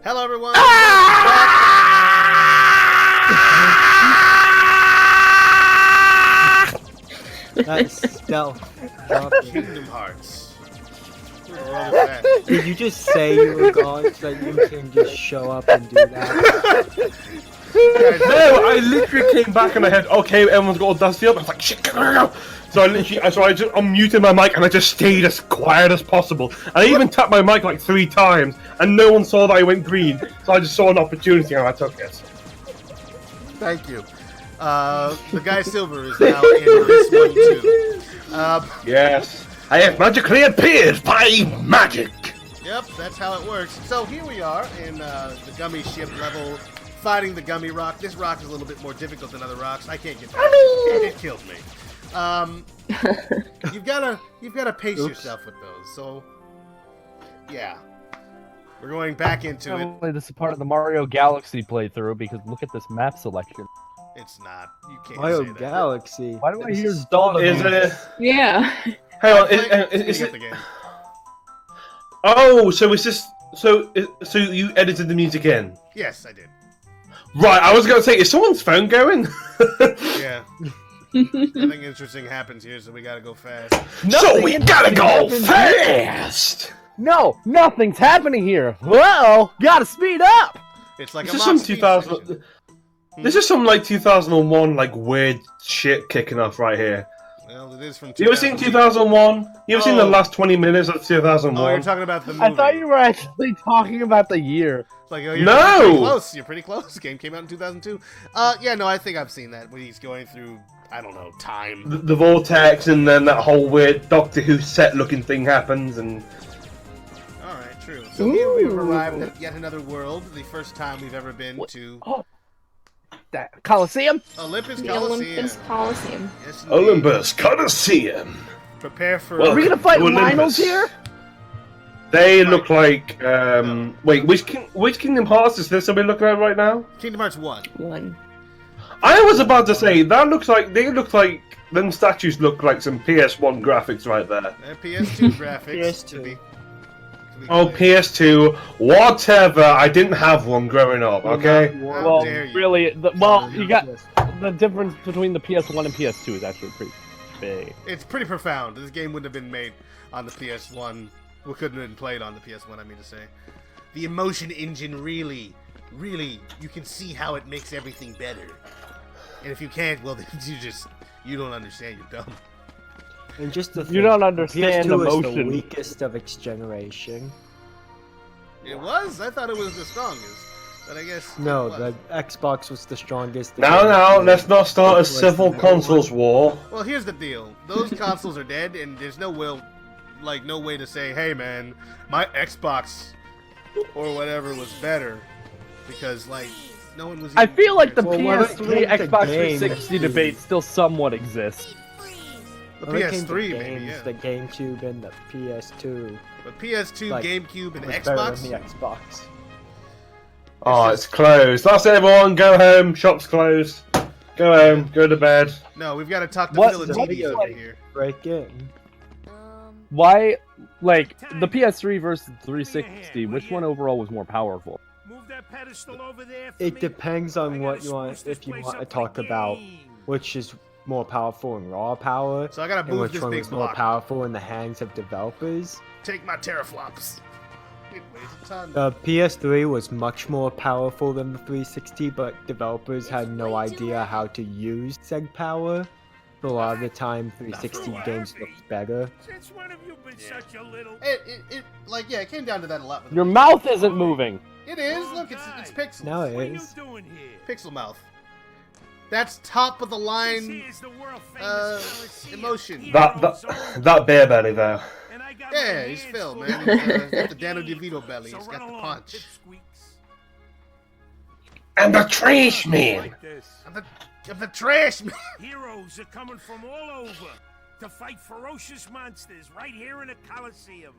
Hello, everyone. That's stealth. Kingdom Hearts. What is that? Did you just say you were gone so that you can just show up and do that? No, I literally came back and I had, okay, everyone's got all dusty up. I was like, shit, go. So I just unmuted my mic and I just stayed as quiet as possible. I even tapped my mic like 3 times and no one saw that I went green. So I just saw an opportunity and I took it. Thank you. The guy Silver is now in this one too. Yes. I have magically appeared by magic. Yep, that's how it works. So here we are in the gummy ship level, fighting the gummy rock. This rock is a little bit more difficult than other rocks. I can't get that. It killed me. You've gotta pace yourself with those. So yeah, we're going back into it. Probably this is part of the Mario Galaxy playthrough because look at this map selection. It's not. You can't Mario say that. Galaxy. Why do I hear Zelda? Is it? Yeah. Hang on, Is it the game? Oh, so it's just so you edited the music in? Yes, I did. Right, I was gonna say, is someone's phone going? Yeah. Nothing interesting happens here, so we gotta go fast. So we gotta go fast. No, nothing's happening here. Whoa, gotta speed up. It's like This a is some mock speed 2000. section. This is some like 2001 like weird shit kicking off right here. Well, it is from. You ever seen 2001? You ever seen the last 20 minutes of 2001? Oh, you're talking about the movie. I thought you were actually talking about the year. It's like, oh, you're No! pretty close. You're pretty close. The game came out in 2002. Yeah, no, I think I've seen that when he's going through, I don't know, time. The vortex, and then that whole weird Doctor Who set-looking thing happens, and All right, true. So here we've arrived at yet another world. The first time we've ever been to Oh, that Coliseum. Olympus The Coliseum. Olympus Coliseum. Yes, indeed. Olympus Coliseum. Prepare for. Well, Are we gonna fight Olympus. Lionels here? They look like wait, which Kingdom Hearts is this? Are we looking at right now? Kingdom Hearts 1. 1. I was about to say that looks like them statues look like some PS1 graphics right there. PS2 graphics. PS2. To be Oh, clear. PS2, whatever. I didn't have one growing up. Okay. How Well, dare you. really, you got the difference between the PS1 and PS2 is actually pretty big. It's pretty profound. This game wouldn't have been made on the PS1. We couldn't have been played on the PS1, I mean to say. The emotion engine really, you can see how it makes everything better. And if you can't, well, then you don't understand, you're dumb. And just the You don't understand PS2 is the emotion. weakest of its generation. It was? I thought it was the strongest. But I guess... No, it the was. Xbox was the strongest. Now, let's not start a civil consoles war. Well, here's the deal. Those consoles are dead, and there's no way to say, hey, man, my Xbox or whatever was better. Because, like, no one was I even feel like the compared Well, when it PS3 came to Xbox games, 360 dude. debate still somewhat exists. The When it came to PS3, games, maybe, yeah. the GameCube and the PS2 But PS2, like, GameCube, and was better Xbox? than the Xbox. Oh, it's closed. That's everyone. Go home. Shop's closed. Go home. Go to bed. No, we've got to talk to What- Phil and what TVs is over it? here. Break in. Why, like, the PS3 versus 360, which one overall was more powerful? Move that pedestal over there for It me. depends on what you want. If you want to talk about which is more powerful in raw power, So I gotta and move which this one big was more block. powerful in the hands of developers. Take my teraflops. It weighs a ton. The PS3 was much more powerful than the 360, but developers had no idea how to use said power. A lot of the time, 360 games looked better. Since when have you been such a little... It came down to that a lot. With Your the- mouth isn't moving. It is. Look, it's pixels. Now What it are you is. doing here? Pixel mouth. That's top of the This line here's the world-famous Coliseum. emotion. That bear belly there. And I got Yeah, my he's hands Phil, full man. of He's got the Dano DeVito belly. So He's run got the along, punch. pipsqueaks. And the trash man. Like this. Of the trash, man. Heroes are coming from all over to fight ferocious monsters right here in the Coliseum.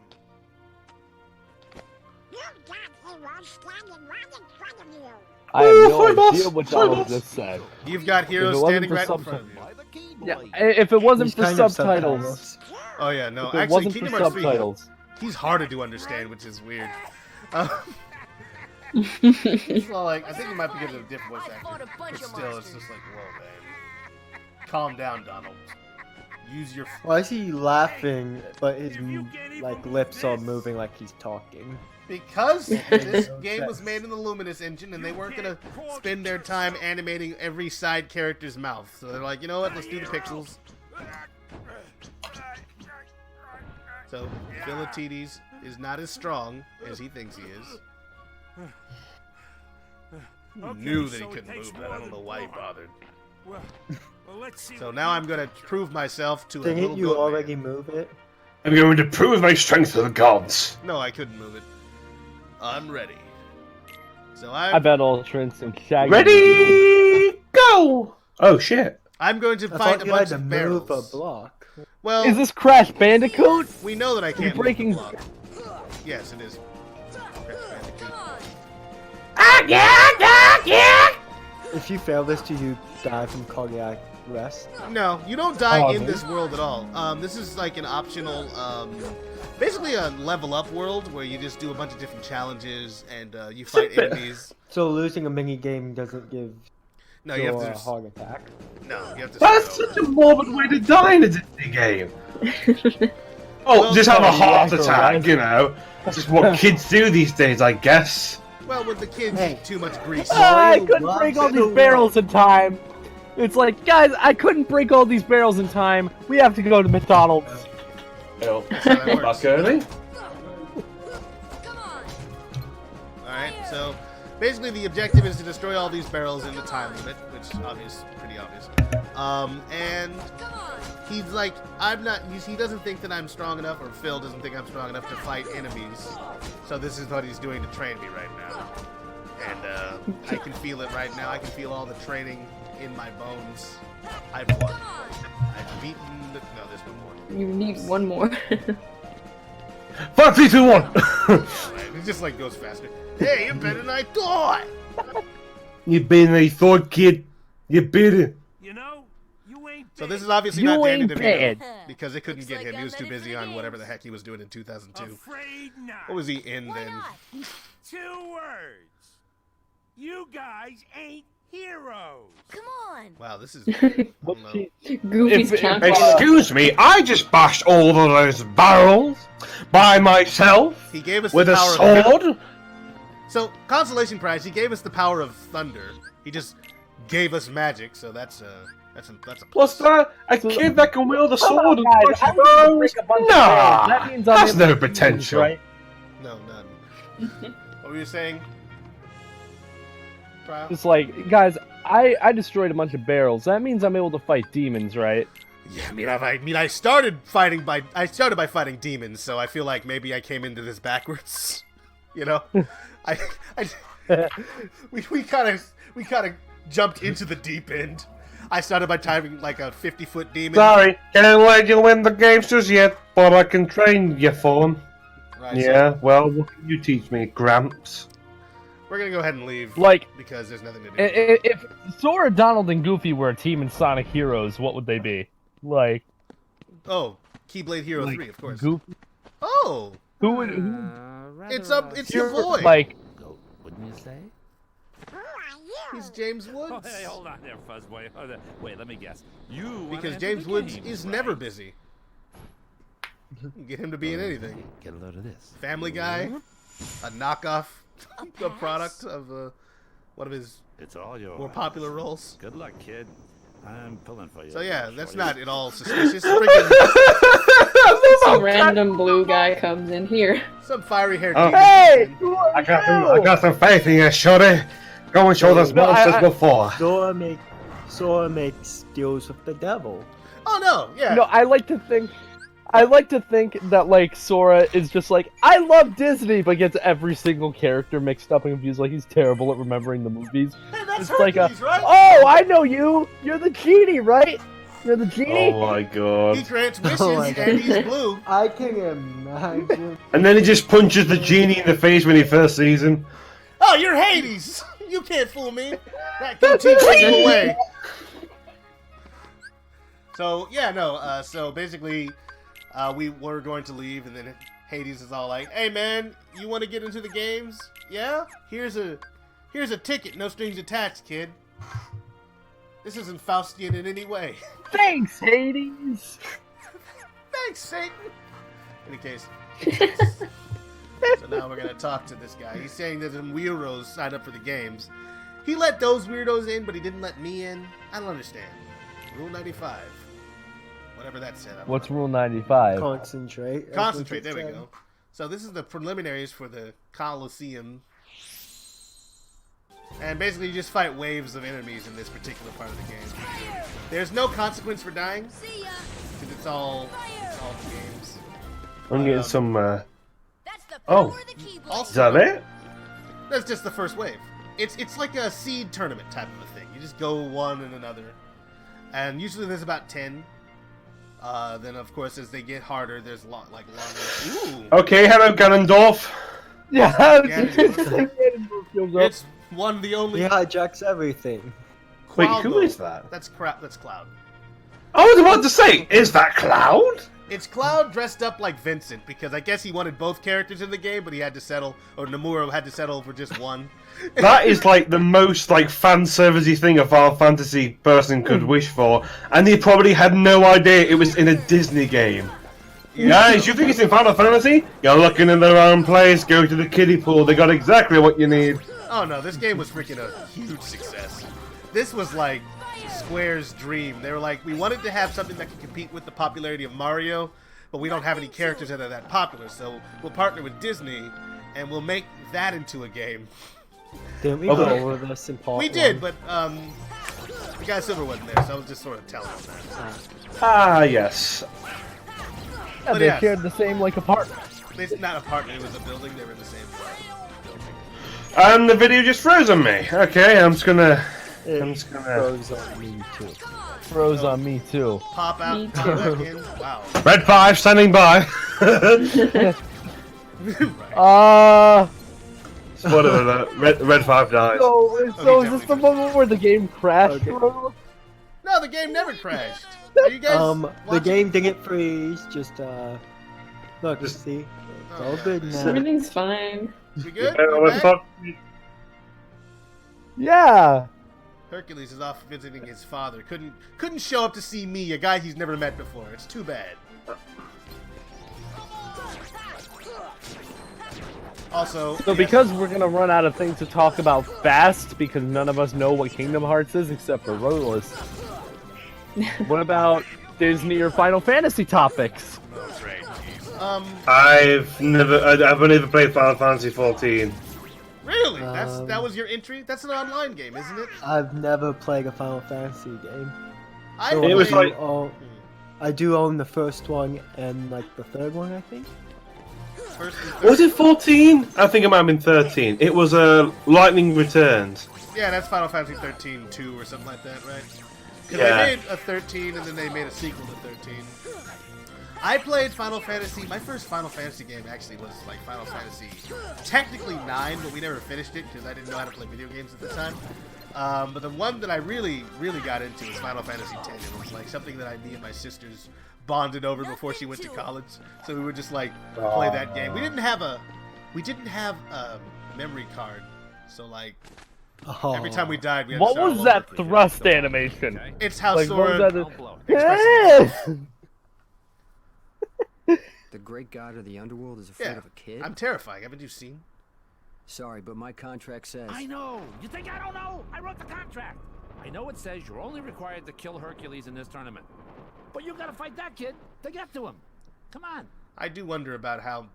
You've got heroes standing right in front of you. I have Hi, no boss. idea what Hi, Donald boss. just said. You've got heroes If it wasn't standing for right in sub- front of you. Yeah, if it wasn't He's for kind of subtitles, Oh yeah, no. if it Actually, wasn't Kingdom for Hearts 3, subtitles, he's harder to understand, which is weird. Uh, Well, like, I think it might be because of a different voice actor. But still, it's just like, whoa, man. Calm down, Donald. Use your... Why is he laughing, but his like lips are moving like he's talking? Because this game was made in the Luminous engine, and they weren't going to spend their time animating every side character's mouth. So they're like, you know what, let's do the pixels. So, Philatides is not as strong as he thinks he is. He knew that he couldn't move, but I don't know why he bothered. Well, let's see. So now I'm going to prove myself to a Didn't little you goat already man. move it? I'm going to prove my strength to the gods. No, I couldn't move it. I'm ready. So I bet Ultrance and Shaggy. Ready, go! Oh shit! I'm going to I fight thought a you bunch had to of move barrels. a block. Well, Is this Crash Bandicoot? we know that I can't You're breaking- move the block. Yes, it is. If you fail this, do you die from cardiac arrest? No, you don't die Oh, in man. this world at all. This is like an optional, basically a level up world where you just do a bunch of different challenges and you fight enemies. So losing a mini game doesn't give No, you you have a to. heart attack. No, you have to. That's start such a morbid way to die in a Disney game. Oh, Well, just have a yeah, heart correct. attack, you know. That's just what kids do these days, I guess. Well, when the kids eat too much grease. I Mario couldn't loves break all the these barrels in time. It's like, guys, I couldn't break all these barrels in time. We have to go to McDonald's. Oh, That's how that works. back early. Alright, so basically the objective is to destroy all these barrels in the time limit, which is pretty obvious. And he's like, he doesn't think that I'm strong enough, or Phil doesn't think I'm strong enough to fight enemies. So this is what he's doing to train me right now. And I can feel it right now. I can feel all the training in my bones. I've won. I've beaten the... No, there's one more. You need one more. 5, 3, 2, 1. It just like goes faster. Hey, you're better than I thought! You better than you thought, kid. You better. You know, you ain't. So this is bad. obviously You not Danny ain't DeVito, bad. because they couldn't Looks get like him. He I'm was too ready for busy the on whatever the games. heck he was doing in 2002. Afraid not. What was he in Why then? not? 2 words. You guys ain't heroes. Come on. Wow, this is weird. I don't know. Goofy's If- camp. Excuse me, I just bashed all of those barrels by myself He gave us with the a power of... sword. So, consolation prize, he gave us the power of thunder. He just gave us magic, so that's a What's that? A kid that can wield a Come on, sword and guys, punch I'm his gonna nose? break a bunch of Nah, barrels. That means I'm that's able no to use, potential. right? No, none. What were you saying? Trial? It's like, guys, I destroyed a bunch of barrels. That means I'm able to fight demons, right? Yeah, I started by fighting demons, so I feel like maybe I came into this backwards. You know, we kind of jumped into the deep end. I started by timing like a 50-foot demon. Sorry, can't let you win the games just yet, but I can train you for them. Right, Yeah, so well, what can you teach me, Gramps? we're gonna go ahead and leave. Like, Because there's nothing to do. if Sora, Donald, and Goofy were a team in Sonic Heroes, what would they be? Like, Oh, Keyblade Hero like 3, of course. Goofy? Oh, Who would? it's your boy. Like, Wouldn't you say? Who are you? He's James Woods. Oh, hey, hold on there, Fuzzboy. Hold on. Wait, let me guess. You wanna Because enter James the Woods games, is right? never busy. Get him to be in anything. Get a load of this. Family Guy, a knockoff, a product of one of his It's all yours. more popular roles. Good luck, kid. I'm pulling for you. So yeah, that's Shorty. not at all suspicious. Freaking Some random blue guy comes in here. some fiery-haired Oh. demon. hey, I got some faith in you, shorty. Go and show those No, monsters I- before. Sora makes deals with the devil. Oh no, yeah. no, I like to think that like Sora is just like, I love Disney, but gets every single character mixed up and confused. Like he's terrible at remembering the movies. Hey, that's It's like a, Hercules, right? oh, I know you. You're the genie, right? You're the genie. Oh my He god. grants wishes Oh my and he's blue. I can imagine. And then he just punches the genie in the face when he first sees him. Oh, you're Hades. You can't fool me. That goatee takes you away. So yeah, no. So basically, we were going to leave, and then Hades is all like, "Hey man, you want to get into the games? Yeah? Here's a ticket, no strings attached, kid. This isn't Faustian in any way. Thanks, Hades. Thanks, Satan. In any case. So now we're gonna talk to this guy. He's saying that some weirdos signed up for the games. He let those weirdos in, but he didn't let me in. I don't understand. Rule 95. Whatever that said. What's Rule 95? Concentrate. Concentrate, there we go. So this is the preliminaries for the Colosseum. And basically you just fight waves of enemies in this particular part of the game. There's no consequence for dying. Because it's all games. I'm getting some, That's the Oh. power of the Keyblade. Also, is that it? That's just the first wave. It's like a seed tournament type of a thing. You just go one and another. And usually there's about 10. Then of course as they get harder, there's longer. Ooh. Okay, hello Ganondorf. Yeah, It's one the only. He hijacks everything. Wait, Cloud who mode. is that? That's crap. That's Cloud. I was about to say, is that Cloud? It's Cloud dressed up like Vincent because I guess he wanted both characters in the game, but he had to settle, or Nomura had to settle for just one. That is like the most like fan servicey thing a Final Fantasy person could wish for, and they probably had no idea it was in a Disney game. Guys, you think it's in Final Fantasy? You're looking in the wrong place. Go to the kiddie pool. They got exactly what you need. Oh no, this game was freaking a huge success. This was like Square's dream. They were like, we wanted to have something that could compete with the popularity of Mario, but we don't have any characters that are that popular, so we'll partner with Disney, and we'll make that into a game. Didn't we go over this in part We one? did, but the guy Silver wasn't there, so I was just sort of telling him that. Ah, yes. Yeah, But they yeah. shared the same like a partner. It's not a partner, it was a building, they were in the same building. And the video just froze on me. Okay, I'm just gonna. Froze on me too. Froze on me too. Pop out, Me pop too. back in. Wow. Red 5 standing by. Spoiler alert, Red 5 dies. So is definitely this the moment where the game crashed, Okay. bro? No, the game never crashed. Are you guys The watching? game didn't freeze. Just look, Just- see, it's all Okay. good now. Everything's fine. We good? What We the back? fuck? Yeah. Hercules is off visiting his father. Couldn't show up to see me, a guy he's never met before. It's too bad. Also, So because we're gonna run out of things to talk about fast, because none of us know what Kingdom Hearts is except for Rose. What about Disney or Final Fantasy topics? oh, great. I've never played Final Fantasy 14. Really? Um, That was your entry? That's an online game, isn't it? I've never played a Final Fantasy game. I So It was played- like- I do own the first one and like the third one, I think. first and third. Was it 14? I think it might have been 13. It was Lightning Returns. Yeah, that's Final Fantasy 13-2 or something like that, right? Because Yeah. they made a 13 and then they made a sequel to 13. I played Final Fantasy. My first Final Fantasy game actually was like Final Fantasy, technically 9, but we never finished it because I didn't know how to play video games at the time. But the one that I really got into was Final Fantasy 10. It was like something that me and my sisters bonded over before she went to college. So we would just like play that game. We didn't have a memory card, so like Oh. every time we died, we had What to start was all that over. thrust animation? It's how Like, what was Sora. that? The great god of the underworld is afraid Yeah, of a kid? I'm terrifying. Haven't you seen? Sorry, but my contract says... I know. You think I don't know? I wrote the contract. I know it says you're only required to kill Hercules in this tournament. But you gotta fight that kid to get to him. Come on. I do wonder about how.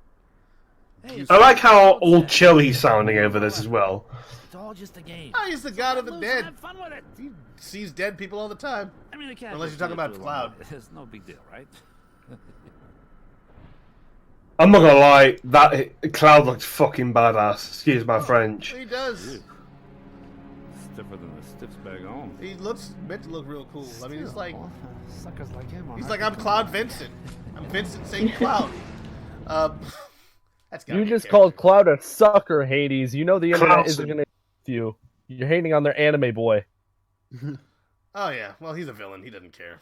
Hey, it's I like how all chill he's sounding over this as well. It's all just a game. Oh, he's the god of the Lose, dead. Have fun with it. He sees dead people all the time. I mean, I can't Unless just you're talking do it about to Cloud. him. It's no big deal, right? I'm not gonna lie, that Cloud looks fucking badass. Excuse my French. He does. Stiffer than a stiff's back home. He looks meant to look real cool. I mean, he's like Suckers like him. he's like I'm Cloud Vincent. I'm Vincent St. Cloud. That's gotta You be just character. called Cloud a sucker, Hades. You know the internet Clausen. isn't gonna with you. You're hating on their anime boy. Oh yeah. Well, he's a villain. He doesn't care.